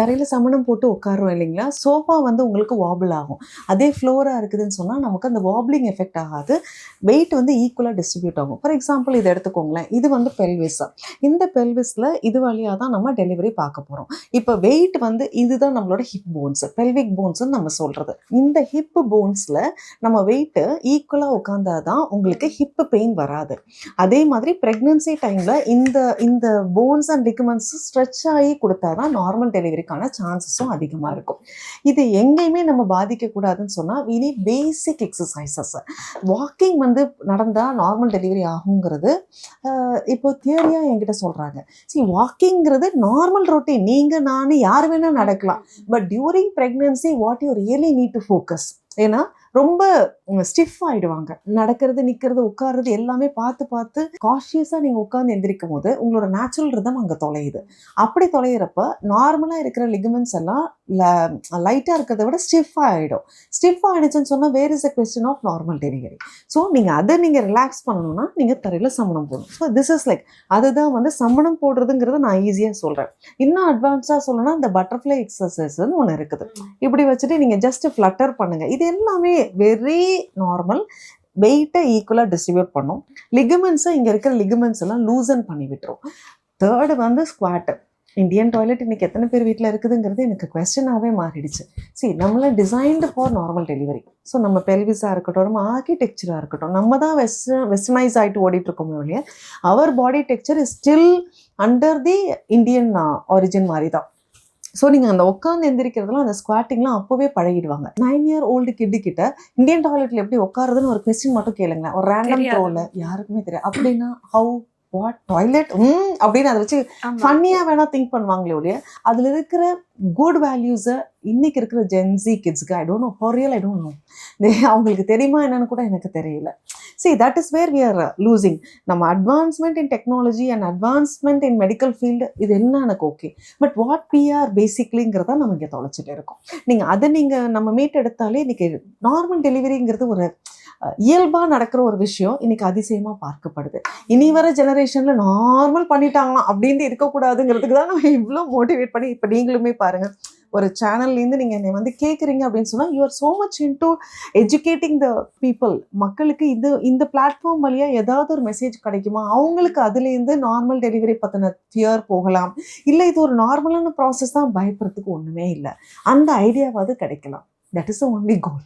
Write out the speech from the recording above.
தரையில சமணம் போட்டு உட்காருறோம் இல்லைங்களா? சோஃபா வந்து உங்களுக்கு வாபிள் ஆகும். அதே ஃப்ளோரா இருக்குதுன்னு சொன்னா, நமக்கு அந்த வாபிளிங் எஃபெக்ட் ஆகாது. வெயிட் வந்து ஈக்குவலா டிஸ்ட்ரிபியூட் ஆகும். ஃபார் எக்ஸாம்பிள் இத எடுத்துக்கோங்களேன். இது வந்து பெல்விஸ். இந்த பெல்விஸ்ல இது வழியா தான் நம்ம டெலிவரி பார்க்க போறோம். இப்ப வெயிட் வந்து இதுதான் நம்மளோட ஹிப் போன்ஸ். பெல்விக் போன்ஸ்ன்னு நம்ம சொல்றது. இந்த ஹிப் போன்ஸ்ல நம்ம வெயிட் ஈக்குவலா உட்கார்ந்தா தான் உங்களுக்கு ஹிப் பெயின் வராது. அதே மாதிரி பிரெக்னன்சி டைம்ல இந்த இந்த போன்ஸ் அண்ட் லிகமெண்ட்ஸ் ஸ்ட்ரெச் ஆகி கொடுத்தா தான் நார்மல் டெலிவரிக்கான சான்சஸும் அதிகமாக இருக்கும். இது எங்கேயுமே நம்ம பாதிக்கக்கூடாதுன்னு சொன்னால் we need basic exercises. Walking வந்து நடந்தால் நார்மல் டெலிவரி ஆகுங்கிறது இப்போ தியரியாக என்கிட்ட சொல்கிறாங்க. வாக்கிங்கிறது நார்மல் ரொட்டீன். நீங்கள் நான் யார் வேணால் நடக்கலாம். But during pregnancy what you really need to focus. ஏன்னா ரொம்ப ஸ்டிஃப் ஆயிடுவாங்க. நடக்கிறது, நிற்கிறது, உட்கார்றது எல்லாமே பார்த்து பார்த்து காஷியஸாக நீங்கள் உட்காந்து எந்திரிக்கும் போது உங்களோட நேச்சுரல் ரிதம் அங்கே தொலையுது. அப்படி தொலைகிறப்ப நார்மலாக இருக்கிற லிகமெண்ட்ஸ் எல்லாம் லைட்டாக இருக்கிறத விட ஸ்டிஃபாக ஆகிடும். ஸ்டிஃப் ஆகிடுச்சுன்னு சொன்னால் where is a question of normal delivery. So அதை நீங்கள் ரிலாக்ஸ் பண்ணணும்னா நீங்கள் தரையில் சமணம் போடணும். ஸோ திஸ் இஸ் லைக் அதுதான் வந்து சமணம் போடுறதுங்கிறத நான் ஈஸியாக சொல்கிறேன். இன்னும் அட்வான்ஸாக சொல்லணும்னா இந்த பட்டர்ஃப்ளை எக்ஸசைஸ்ன்னு ஒன்று இருக்குது. இப்படி வச்சுட்டு நீங்கள் ஜஸ்ட் ஃப்ளட்டர் பண்ணுங்கள். இது எல்லாமே வெரி நார்மல். வெயிட்டை ஈக்குவலாக டிஸ்ட்ரிபியூட் பண்ணும். லிகமெண்ட்ஸை இங்கே இருக்கிற லிகமெண்ட்ஸ் எல்லாம் லூசன் பண்ணி விட்டுரும். தேர்டு வந்து ஸ்குவாட்டு. இந்தியன் டாய்லெட் இன்னைக்கு எத்தனை பேர் வீட்டில் இருக்குதுங்கிறது எனக்கு கொஸ்டினாகவே மாறிடுச்சு. நம்மளை designed for normal delivery. So நம்ம பெல்விஸாக இருக்கட்டும், நம்ம ஆர்கிடெக்சராக இருக்கட்டும், நம்ம தான் வெஸ்டர்னைஸ் ஆகிட்டு ஓடிட்டு இருக்கோமே ஒழிய அவர் body texture is still under the Indian origin மாதிரி தான். ஸோ நீங்கள் அந்த உட்காந்து எந்திரிக்கிறதுலாம் அந்த ஸ்குவாட்டிங்லாம் அப்போவே பழகிடுவாங்க. 9 year old கிட்ட இந்தியன் டாய்லெட்டில் எப்படி உட்காருதுன்னு ஒரு கொஸ்டின் மட்டும் கேளுங்க. ஒரு ரேண்டம் த்ரோவில் யாருக்குமே தெரியாது. அப்படின்னா ஹவு வாட் டாய்லெட் அப்படின்னு அதை வச்சு ஃபன்னியாக வேணால் திங்க் பண்ணுவாங்களே ஒழிய அதில் இருக்கிற குட் வேல்யூஸை இன்னைக்கு இருக்கிற ஜென்சி கிட்ஸ்க்கு I don't know for real. I don't know அவங்களுக்கு தெரியுமா என்னன்னு கூட எனக்கு தெரியல. that is where we are losing. நம்ம advancement in technology and advancement in medical field இது என்ன எனக்கு okay. But what we are basicallyங்கிறத நம்ம இங்கே தொலைச்சிட்டு இருக்கோம். நீங்கள் நம்ம மீட் எடுத்தாலே இன்னைக்கு நார்மல் டெலிவரிங்கிறது ஒரு இயல்பாக நடக்கிற ஒரு விஷயம் இன்னைக்கு அதிசயமாக பார்க்கப்படுது. இனி வர ஜெனரேஷனில் நார்மல் பண்ணிட்டாங்களாம் அப்படின்ட்டு இருக்கக்கூடாதுங்கிறதுக்கு தான் நம்ம இவ்வளோ மோட்டிவேட் பண்ணி இப்போ நீங்களுமே பாருங்கள் ஒரு சேனல்லேருந்து நீங்கள் என்னை வந்து கேட்குறீங்க அப்படின்னு சொன்னால் you are so much into educating the people. மக்களுக்கு இந்த பிளாட்ஃபார்ம் வழியாக ஏதாவது ஒரு மெசேஜ் கிடைக்குமா, அவங்களுக்கு அதுலேருந்து நார்மல் டெலிவரி பற்றின ஃபியர் போகலாம். இல்லை இது ஒரு நார்மலான ப்ராசஸ் தான், பயப்படுறதுக்கு ஒன்றுமே இல்லை, அந்த ஐடியாவாவது கிடைக்கலாம். That is the only goal.